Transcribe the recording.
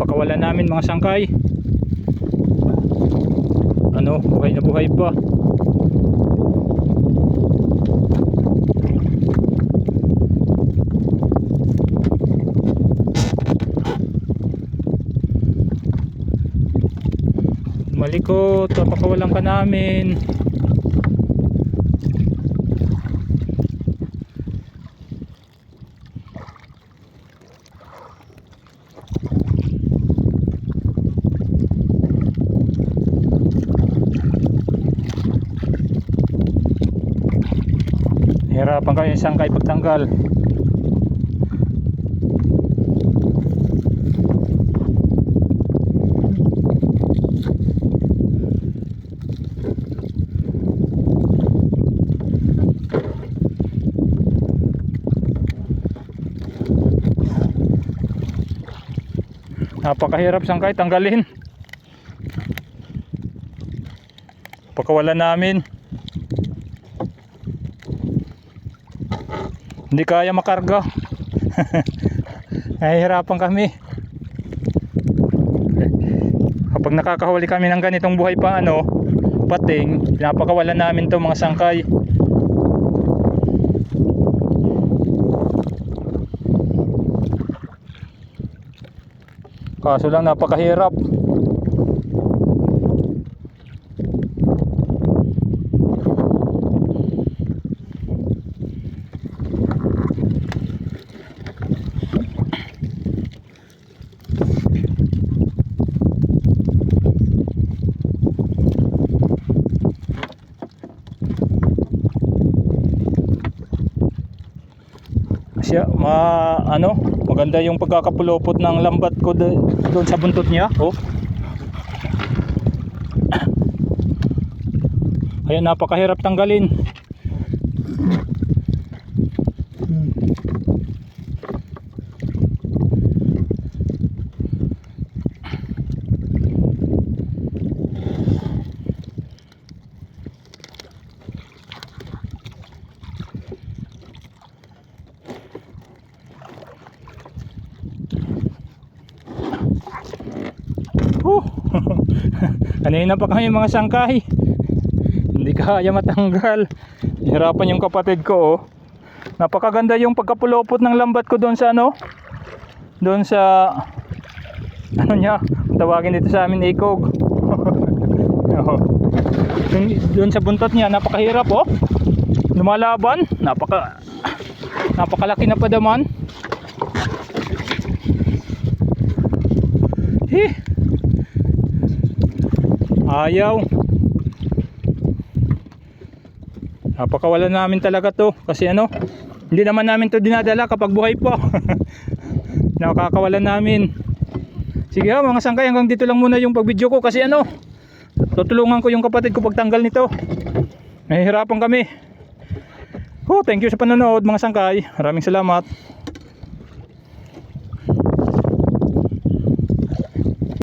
Napakawalan namin mga sangkay. Ano, buhay na buhay pa. Malikot, napakawalan ka namin. Hirapan kayo isang kay pagtanggal. Napakahirap sangkay tanggalin. Pagkawalan namin. Hindi kaya makarga. Nahihirapan kami. Kapag nakakahuli kami ng ganitong buhay pa pating, pinapakawalan namin to mga sangkay. Kaso lang napakahirap. Siya, maganda yung pagkakapulupot ng lambat ko doon sa buntot niya. Ayan, napakahirap tanggalin. Kanina pa kami mga sangkay, hindi kaya matanggal. Hirapan yung kapatid ko. Napakaganda yung pagkapulupot ng lambat ko doon sa doon sa niya, tawagin dito sa amin ikog. Doon sa buntot niya, napakahirap lumalaban. Napakalaki na padaman. Ayaw. Napakawalan namin talaga to. Kasi hindi naman namin to dinadala kapag buhay pa. Nakakawalan namin. Sige mga sangkay, hanggang dito lang muna yung pag-video ko. Kasi tutulungan ko yung kapatid ko pagtanggal nito. Nahihirapan kami. Thank you sa panonood mga sangkay. Maraming salamat.